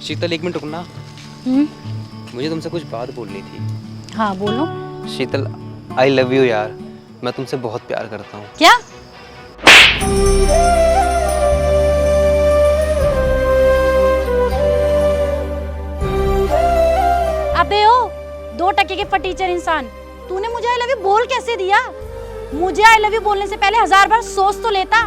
शीतल, एक मिनट रुकना। मुझे तुमसे कुछ बात बोलनी थी। हाँ बोलो। शीतल, आई लव यू यार। मैं तुमसे बहुत प्यार करता हूँ। क्या? अबे ओ, 2 टके के फटीचर इंसान, तूने मुझे आई लव यू बोल कैसे दिया? मुझे आई लव यू बोलने से पहले 1000 बार सोच तो लेता।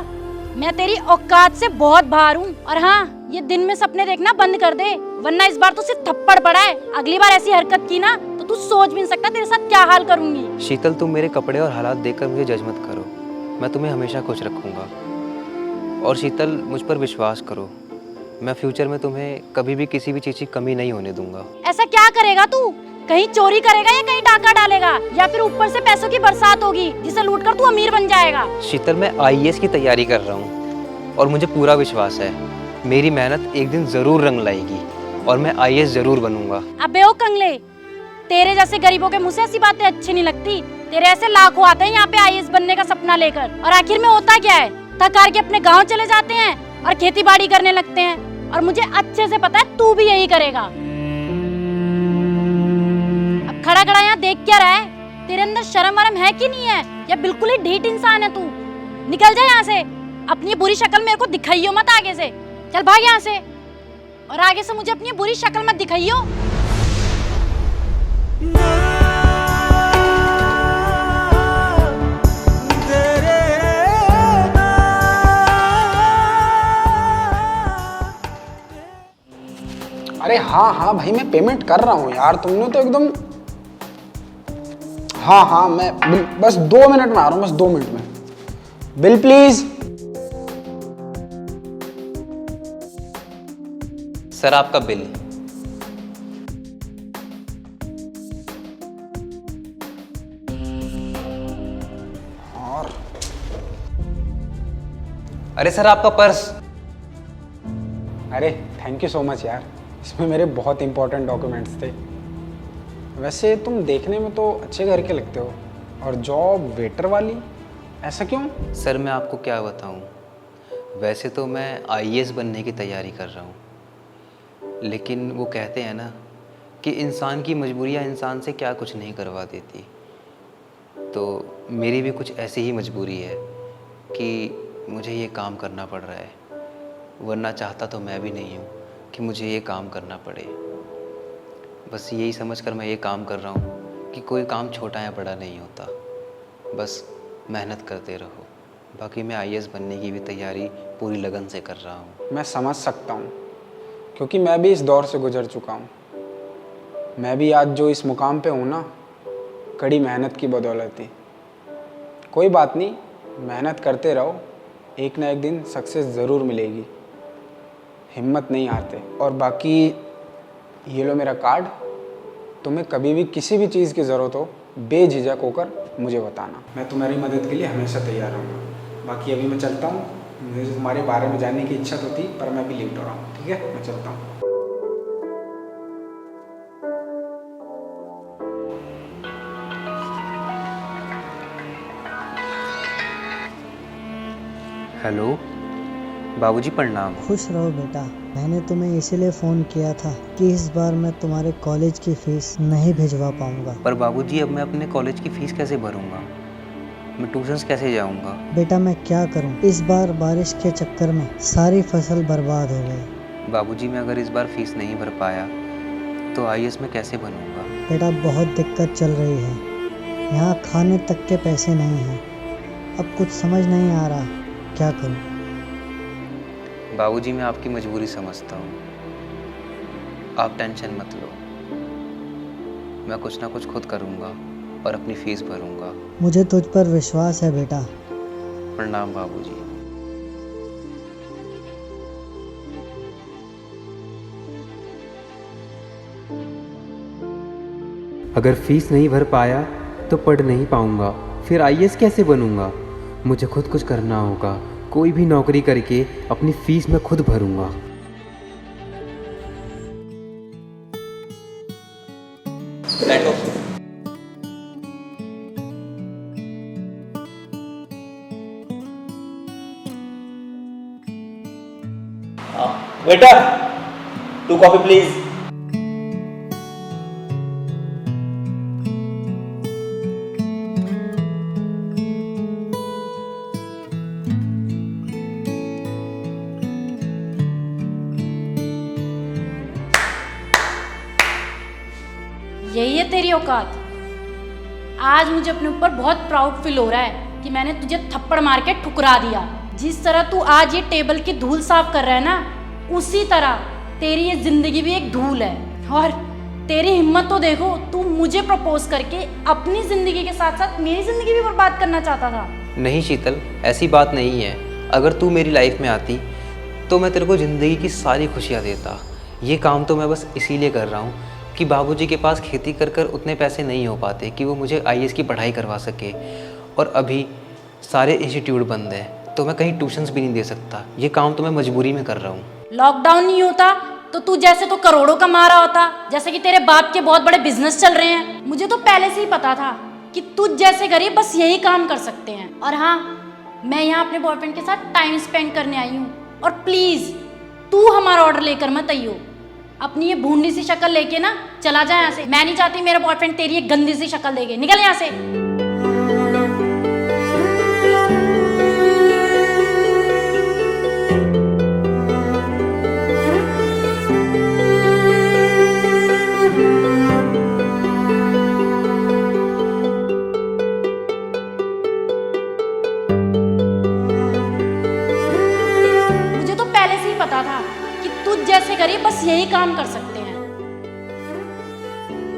मैं तेरी औकात से बहुत बाहर हूँ। और हाँ, ये दिन में सपने देखना बंद कर दे, वरना इस बार तो सिर्फ थप्पड़ पड़ा है। अगली बार ऐसी हरकत की ना तो तू सोच भी नहीं सकता तेरे साथ क्या हाल करूंगी। शीतल, तुम मेरे कपड़े और हालात देखकर मुझे जज मत करो। मैं तुम्हें हमेशा खुश रखूंगा। और शीतल, मुझ पर विश्वास करो। मैं फ्यूचर में तुम्हें कभी भी किसी भी चीज़ की कमी नहीं होने दूंगा। ऐसा क्या करेगा तू? कहीं चोरी करेगा या कहीं डाका डालेगा, या फिर ऊपर से पैसों की बरसात होगी जिसे लूटकर तू अमीर बन जाएगा? शीतल, मैं आईएएस की तैयारी कर रहा हूँ और मुझे पूरा विश्वास है मेरी मेहनत एक दिन जरूर रंग लाएगी और मैं आईएएस जरूर बनूंगा। अबे ओ कंगले, तेरे जैसे गरीबों के मुंह से ऐसी बातें अच्छी नहीं लगती। तेरे ऐसे लाखों आते हैं यहाँ पे आईएएस बनने का सपना लेकर, और आखिर में होता क्या है? थक हार के अपने गाँव चले जाते हैं और खेती बाड़ी करने लगते हैं। और मुझे अच्छे से पता है तू भी यही करेगा। अब खड़ा खड़ा यहाँ देख क्या रहा है? तेरे अंदर शर्म वरम है कि नहीं है, या बिल्कुल ही ढीठ इंसान है तू? निकल जा यहाँ से, अपनी बुरी शक्ल मेरे को दिखाइयो मत आगे से। चल भाग यहाँ से, और आगे से मुझे अपनी बुरी शक्ल मत दिखाइयो। अरे हाँ हाँ भाई, मैं पेमेंट कर रहा हूँ यार। तुमने तो एकदम, हाँ हाँ मैं बस 2 मिनट में आ रहा हूँ, बस 2 मिनट में। Bill please. सर, आपका बिल। और अरे सर, आपका पर्स। अरे थैंक यू सो मच यार, इसमें मेरे बहुत इंपॉर्टेंट डॉक्यूमेंट्स थे। वैसे तुम देखने में तो अच्छे घर के लगते हो, और जॉब वेटर वाली, ऐसा क्यों? सर, मैं आपको क्या बताऊं, वैसे तो मैं आईएएस बनने की तैयारी कर रहा हूं, लेकिन वो कहते हैं ना कि इंसान की मजबूरियां इंसान से क्या कुछ नहीं करवा देती। तो मेरी भी कुछ ऐसी ही मजबूरी है कि मुझे ये काम करना पड़ रहा है, वरना चाहता तो मैं भी नहीं हूँ कि मुझे ये काम करना पड़े। बस यही समझकर मैं ये काम कर रहा हूँ कि कोई काम छोटा या बड़ा नहीं होता, बस मेहनत करते रहो। बाकी मैं आईएएस बनने की भी तैयारी पूरी लगन से कर रहा हूँ। मैं समझ सकता हूँ, क्योंकि मैं भी इस दौर से गुजर चुका हूँ। मैं भी आज जो इस मुकाम पे हूँ ना, कड़ी मेहनत की बदौलत ही। कोई बात नहीं, मेहनत करते रहो, एक ना एक दिन सक्सेस ज़रूर मिलेगी। हिम्मत नहीं हारते। और बाकी ये लो मेरा कार्ड, तुम्हें कभी भी किसी भी चीज़ की ज़रूरत हो, बेझिझक होकर मुझे बताना। मैं तुम्हारी मदद के लिए हमेशा तैयार रहूँगा। बाकी अभी मैं चलता हूँ, मुझे तुम्हारे बारे में जानने की इच्छा तो थी, पर मैं अभी लेट हो रहा हूँ। ठीक है, मैं चलता हूँ। हेलो बाबूजी, प्रणाम। खुश रहो बेटा। मैंने तुम्हें इसीलिए फ़ोन किया था कि इस बार मैं तुम्हारे कॉलेज की फ़ीस नहीं भिजवा पाऊंगा। पर बाबूजी, अब मैं अपने कॉलेज की फ़ीस कैसे भरूंगा? मैं ट्यूशन्स कैसे जाऊंगा? बेटा मैं क्या करूं, इस बार बारिश के चक्कर में सारी फसल बर्बाद हो गई। बाबूजी, मैं अगर इस बार फ़ीस नहीं भर पाया तो आईएएस में कैसे बनूंगा? बेटा बहुत दिक्कत चल रही है, यहाँ खाने तक के पैसे नहीं हैं। अब कुछ समझ नहीं आ रहा क्या करूं। बाबूजी, मैं आपकी मजबूरी समझता हूँ, आप टेंशन मत लो। मैं कुछ ना कुछ खुद करूँगा और अपनी फ़ीस भरूँगा। मुझे तुझ पर विश्वास है बेटा। प्रणाम बाबूजी। अगर फीस नहीं भर पाया तो पढ़ नहीं पाऊंगा, फिर आईएएस कैसे बनूंगा? मुझे खुद कुछ करना होगा, कोई भी नौकरी करके अपनी फीस मैं खुद भरूंगा। बैठो। हाँ, वेटर, 2 कॉफी प्लीज। यही है तेरी औकात। आज मुझे अपने ऊपर बहुत प्राउड फील हो रहा है कि मैंने तुझे थप्पड़ मार के ठुकरा दिया। जिस तरह तू आज ये टेबल की धूल साफ कर रहा है ना, उसी तरह तेरी ये जिंदगी भी एक धूल है। और तेरी हिम्मत तो देखो, तू मुझे प्रपोज करके अपनी जिंदगी के साथ साथ मेरी जिंदगी भी बर्बाद करना चाहता था। नहीं शीतल, ऐसी बात नहीं है। अगर तू मेरी लाइफ में आती तो मैं तेरे को ज़िंदगी की सारी खुशियाँ देता। ये काम तो मैं बस इसीलिए कर रहा हूँ कि बाबूजी के पास खेती कर कर उतने पैसे नहीं हो पाते कि वो मुझे आईएएस की पढ़ाई करवा सके। और अभी सारे इंस्टीट्यूट बंद हैं तो मैं कहीं ट्यूशन्स भी नहीं दे सकता। ये काम तो मैं मजबूरी में कर रहा हूँ। लॉकडाउन नहीं होता तो तू जैसे तो करोड़ों कमा रहा होता, जैसे कि तेरे बाप के बहुत बड़े बिजनेस चल रहे हैं। मुझे तो पहले से ही पता था कि तुझ जैसे गरीब बस यही काम कर सकते हैं। और हाँ, मैं यहाँ अपने बॉयफ्रेंड के साथ टाइम स्पेंड करने आई हूँ। और प्लीज तू हमारा ऑर्डर लेकर मत आइयो। अपनी ये भूंडी सी शक्ल लेके ना चला जाए यहाँ से। मैं नहीं चाहती मेरा बॉयफ्रेंड तेरी ये गंदी सी शक्ल देखे। निकल यहाँ से। मुझे तो पहले से ही पता था कि तुझ जैसे गरीब बस यही काम कर सकते हैं।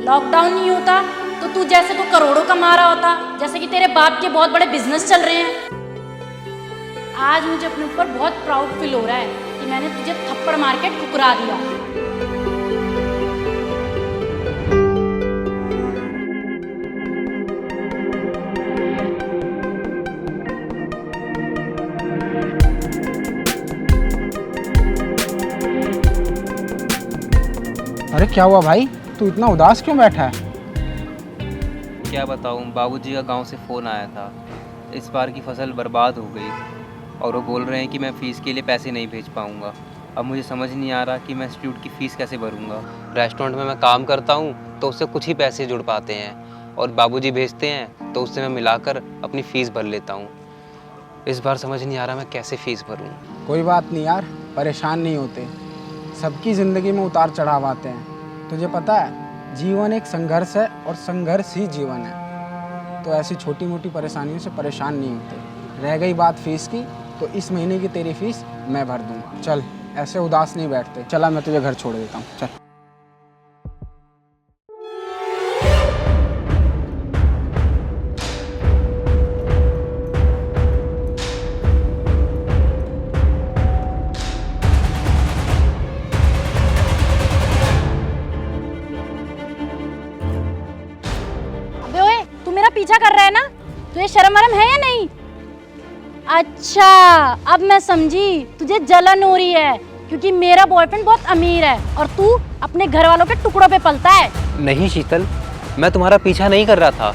लॉकडाउन नहीं होता तो तू जैसे तो करोड़ों कमा रहा होता, जैसे कि तेरे बाप के बहुत बड़े बिजनेस चल रहे हैं। आज मुझे अपने ऊपर बहुत प्राउड फील हो रहा है कि मैंने तुझे थप्पड़ मार के ठुकरा दिया। अरे क्या हुआ भाई, तू इतना उदास क्यों बैठा है? क्या बताऊँ, बाबूजी का गांव से फ़ोन आया था। इस बार की फसल बर्बाद हो गई और वो बोल रहे हैं कि मैं फ़ीस के लिए पैसे नहीं भेज पाऊँगा। अब मुझे समझ नहीं आ रहा कि मैं इंस्टीट्यूट की फ़ीस कैसे भरूँगा। रेस्टोरेंट में मैं काम करता हूँ तो उससे कुछ ही पैसे जुड़ पाते हैं और बाबूजी भेजते हैं तो उससे मैं मिलाकर अपनी फ़ीस भर लेता हूँ। इस बार समझ नहीं आ रहा मैं कैसे फ़ीस भरूँ। कोई बात नहीं यार, परेशान नहीं होते। सबकी ज़िंदगी में उतार चढ़ाव आते हैं। तुझे पता है, जीवन एक संघर्ष है और संघर्ष ही जीवन है। तो ऐसी छोटी मोटी परेशानियों से परेशान नहीं होते। रह गई बात फीस की, तो इस महीने की तेरी फीस मैं भर दूंगा। चल, ऐसे उदास नहीं बैठते। चला, मैं तुझे घर छोड़ देता हूँ। चल। अबे ओए, तू मेरा पीछा कर रहा है ना? तुझे शर्म वरम है या नहीं? अच्छा, अब मैं समझी, तुझे जलन हो रही है क्योंकि मेरा बॉयफ्रेंड बहुत अमीर है और तू अपने घर वालों के टुकड़ों पे पलता है। नहीं शीतल, मैं तुम्हारा पीछा नहीं कर रहा था।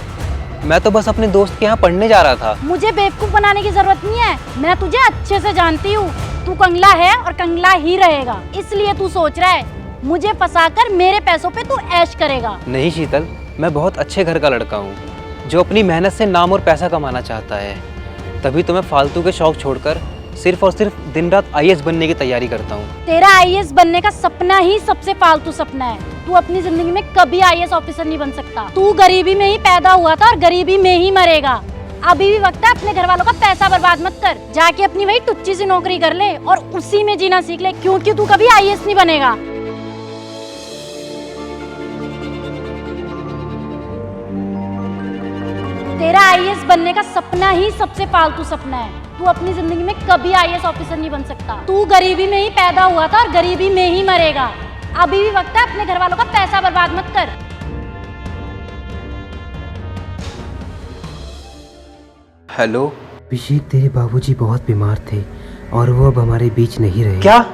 मैं तो बस अपने दोस्त के यहाँ पढ़ने जा रहा था। मुझे बेवकूफ बनाने की जरूरत नहीं है। मैं तुझे अच्छे से जानती हूँ। तू कंगला है और कंगला ही रहेगा। इसलिए तू सोच रहा है मुझे फंसाकर मेरे पैसों पे तू ऐश करेगा। नहीं शीतल, मैं बहुत अच्छे घर का लड़का हूँ जो अपनी मेहनत से नाम और पैसा कमाना चाहता है। तभी तो मैं फालतू के शौक छोड़कर सिर्फ और सिर्फ दिन रात आईएएस बनने की तैयारी करता हूँ। तेरा आईएएस बनने का सपना ही सबसे फालतू सपना है। तू अपनी जिंदगी में कभी आईएएस ऑफिसर नहीं बन सकता। तू गरीबी में ही पैदा हुआ था और गरीबी में ही मरेगा। अभी भी वक्त है, अपने घर वालों का पैसा बर्बाद मत कर। जाके अपनी वही टुच्ची सी नौकरी कर ले और उसी में जीना सीख ले, क्योंकि तू कभी आईएएस नहीं बनेगा। तेरा आईएएस बनने का सपना ही सबसे फालतू सपना है। तू अपनी जिंदगी में कभी आईएएस ऑफिसर नहीं बन सकता। तू गरीबी में ही पैदा हुआ था और गरीबी में ही मरेगा। अभी भी वक्त है, अपने घर वालों का पैसा बर्बाद मत कर। हेलो। अभिषेक, तेरे बाबूजी बहुत बीमार थे और वो अब हमारे बीच नहीं रहे। क्या?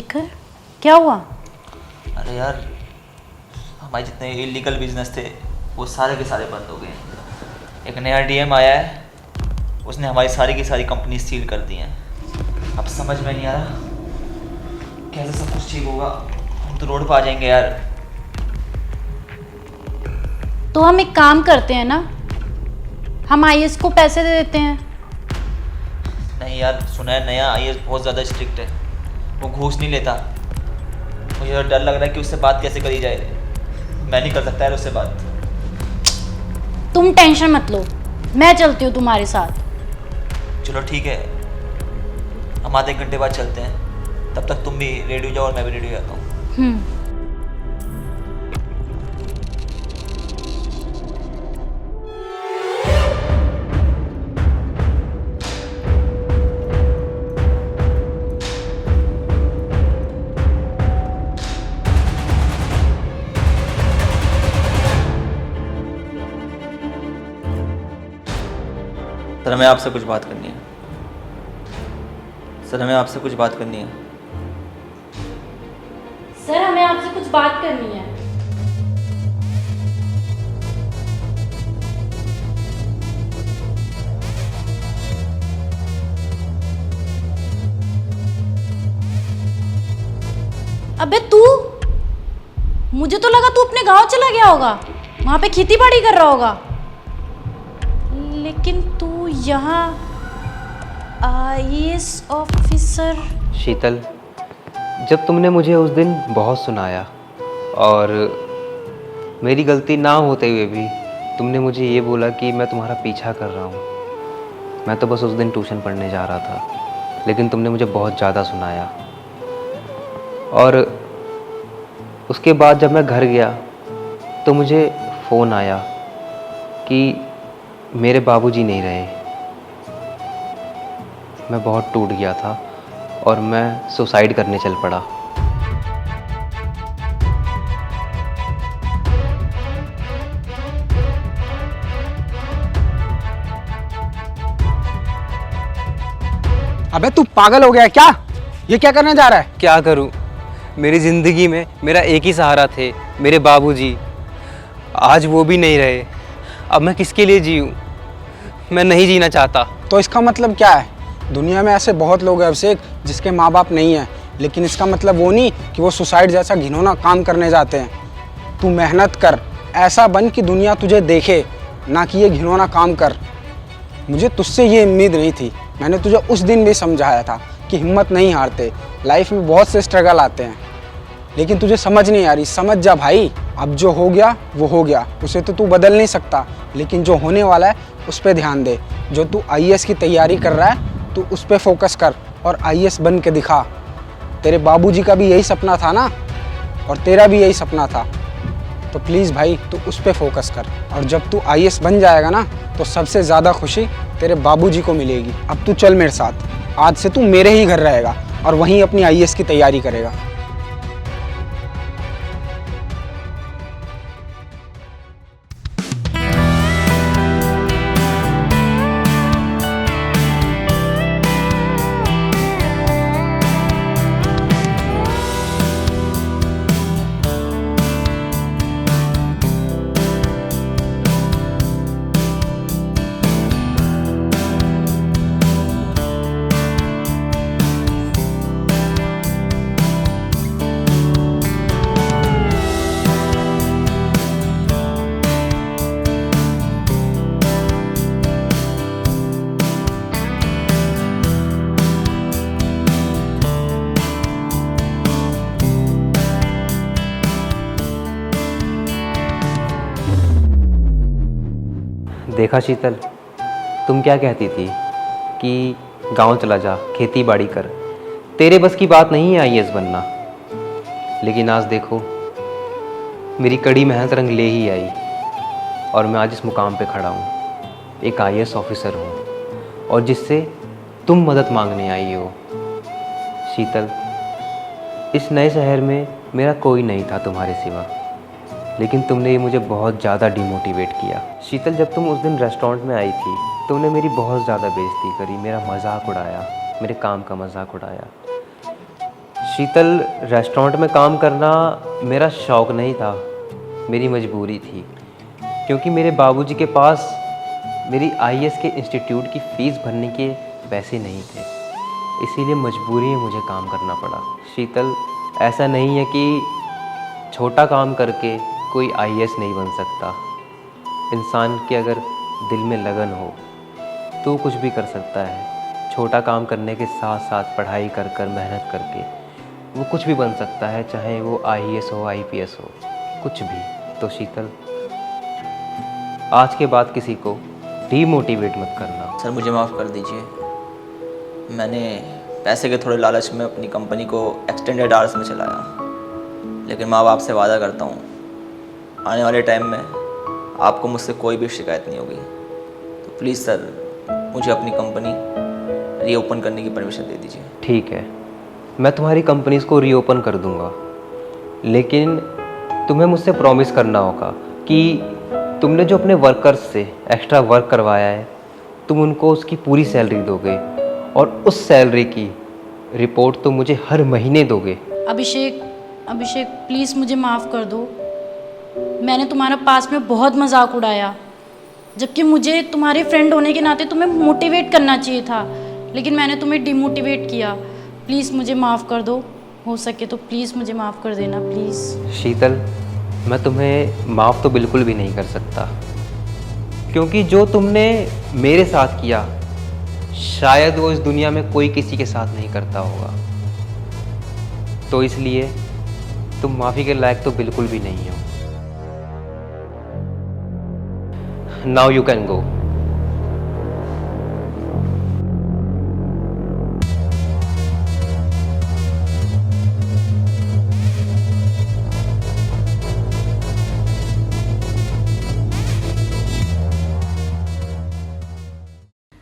शेखर, क्या हुआ? अरे यार, हमारे जितने इलीगल बिजनेस थे वो सारे के सारे बंद हो गए। एक नया डीएम आया है, उसने हमारी सारी की सारी कंपनी सील कर दी हैं। अब समझ में नहीं आ रहा कैसे सब कुछ ठीक होगा। हम तो रोड पर आ जाएंगे यार। तो हम एक काम करते हैं ना, हम आईएएस को पैसे दे देते हैं। नहीं यार, सुना है नया आईएएस बहुत ज़्यादा स्ट्रिक्ट है, वो घूस नहीं लेता। मुझे तो डर लग रहा है कि उससे बात कैसे करी जाए। मैं नहीं कर सकता यार उससे बात। तुम टेंशन मत लो, मैं चलती हूँ तुम्हारे साथ। चलो ठीक है, हम आधे घंटे बाद चलते हैं। तब तक तुम भी रेडी हो जाओ और मैं भी रेडी हो जाता हूँ। सर, हमें आपसे कुछ बात करनी है। सर, हमें आपसे कुछ बात करनी है। सर, हमें आपसे कुछ बात करनी है। अबे तू, मुझे तो लगा तू अपने गांव चला गया होगा, वहां पे खेती बाड़ी कर रहा होगा, लेकिन तू यहाँ आईएएस ऑफिसर। शीतल, जब तुमने मुझे उस दिन बहुत सुनाया और मेरी गलती ना होते हुए भी तुमने मुझे ये बोला कि मैं तुम्हारा पीछा कर रहा हूँ, मैं तो बस उस दिन ट्यूशन पढ़ने जा रहा था, लेकिन तुमने मुझे बहुत ज़्यादा सुनाया। और उसके बाद जब मैं घर गया तो मुझे फ़ोन आया कि मेरे बाबूजी नहीं रहे। मैं बहुत टूट गया था और मैं सुसाइड करने चल पड़ा। अबे तू पागल हो गया है क्या? ये क्या करने जा रहा है? क्या करूं? मेरी ज़िंदगी में मेरा एक ही सहारा थे, मेरे बाबूजी। आज वो भी नहीं रहे। अब मैं किसके लिए जीऊं? मैं नहीं जीना चाहता। तो इसका मतलब क्या है? दुनिया में ऐसे बहुत लोग हैं अभिषेक जिसके माँ बाप नहीं हैं, लेकिन इसका मतलब वो नहीं कि वो सुसाइड जैसा घिनौना काम करने जाते हैं। तू मेहनत कर, ऐसा बन कि दुनिया तुझे देखे, ना कि ये घिनौना काम कर। मुझे तुझसे ये उम्मीद नहीं थी। मैंने तुझे उस दिन भी समझाया था कि हिम्मत नहीं हारते, लाइफ में बहुत से स्ट्रगल आते हैं, लेकिन तुझे समझ नहीं आ रही। समझ जा भाई, अब जो हो गया वो हो गया, उसे तो तू बदल नहीं सकता, लेकिन जो होने वाला है उस पर ध्यान दे। जो तू आईएएस की तैयारी कर रहा है, तू उस पर फोकस कर और आईएएस बन के दिखा। तेरे बाबूजी का भी यही सपना था ना, और तेरा भी यही सपना था, तो प्लीज़ भाई तू उस पर फोकस कर। और जब तू आईएएस बन जाएगा ना, तो सबसे ज़्यादा खुशी तेरे बाबूजी को मिलेगी। अब तू चल मेरे साथ, आज से तू मेरे ही घर रहेगा और वहीं अपनी आईएएस की तैयारी करेगा। देखा शीतल, तुम क्या कहती थी कि गांव चला जा, खेती बाड़ी कर, तेरे बस की बात नहीं है आईएएस बनना। लेकिन आज देखो, मेरी कड़ी मेहनत रंग ले ही आई और मैं आज इस मुकाम पे खड़ा हूँ, एक आईएएस ऑफिसर हूँ, और जिससे तुम मदद मांगने आई हो। शीतल, इस नए शहर में मेरा कोई नहीं था तुम्हारे सिवा, लेकिन तुमने ये मुझे बहुत ज़्यादा डिमोटिवेट किया। शीतल, जब तुम उस दिन रेस्टोरेंट में आई थी, तुमने मेरी बहुत ज़्यादा बेइज्जती करी, मेरा मजाक उड़ाया, मेरे काम का मजाक उड़ाया। शीतल, रेस्टोरेंट में काम करना मेरा शौक़ नहीं था, मेरी मजबूरी थी। क्योंकि मेरे बाबूजी के पास मेरी आईएएस के इंस्टीट्यूट की फ़ीस भरने के पैसे नहीं थे, इसीलिए मजबूरी में मुझे काम करना पड़ा। शीतल, ऐसा नहीं है कि छोटा काम करके कोई आईएएस नहीं बन सकता। इंसान के अगर दिल में लगन हो तो वो कुछ भी कर सकता है। छोटा काम करने के साथ साथ पढ़ाई कर कर मेहनत करके वो कुछ भी बन सकता है, चाहे वो आईएएस हो, आईपीएस हो, कुछ भी। तो शीतल, आज के बाद किसी को डीमोटिवेट मत करना। सर मुझे माफ़ कर दीजिए, मैंने पैसे के थोड़े लालच में अपनी कंपनी को एक्सटेंडेड आवर्स में चलाया, लेकिन माँ बाप से वादा करता हूँ आने वाले टाइम में आपको मुझसे कोई भी शिकायत नहीं होगी। तो प्लीज़ सर, मुझे अपनी कंपनी रीओपन करने की परमिशन दे दीजिए। ठीक है, मैं तुम्हारी कंपनीज को रीओपन कर दूंगा, लेकिन तुम्हें मुझसे प्रॉमिस करना होगा कि तुमने जो अपने वर्कर्स से एक्स्ट्रा वर्क करवाया है, तुम उनको उसकी पूरी सैलरी दोगे और उस सैलरी की रिपोर्ट तुम मुझे हर महीने दोगे। अभिषेक, प्लीज़ मुझे माफ़ कर दो। मैंने तुम्हारा पास में बहुत मजाक उड़ाया, जबकि मुझे तुम्हारे फ्रेंड होने के नाते तुम्हें मोटिवेट करना चाहिए था, लेकिन मैंने तुम्हें डिमोटिवेट किया। प्लीज़ मुझे माफ़ कर दो, हो सके तो प्लीज़ मुझे माफ़ कर देना, प्लीज़। शीतल, मैं तुम्हें माफ़ तो बिल्कुल भी नहीं कर सकता, क्योंकि जो तुमने मेरे साथ किया शायद वो इस दुनिया में कोई किसी के साथ नहीं करता होगा। तो इसलिए तुम माफ़ी के लायक तो बिल्कुल भी नहीं हो। Now you can go.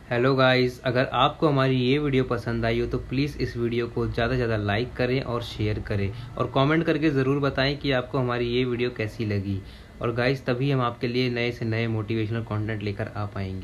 Hello guys, अगर आपको हमारी ये वीडियो पसंद आई हो तो प्लीज़ इस वीडियो को ज़्यादा से ज़्यादा लाइक करें और शेयर करें, और कमेंट करके ज़रूर बताएं कि आपको हमारी ये वीडियो कैसी लगी। और गाइस, तभी हम आपके लिए नए से नए मोटिवेशनल कंटेंट लेकर आ पाएंगे।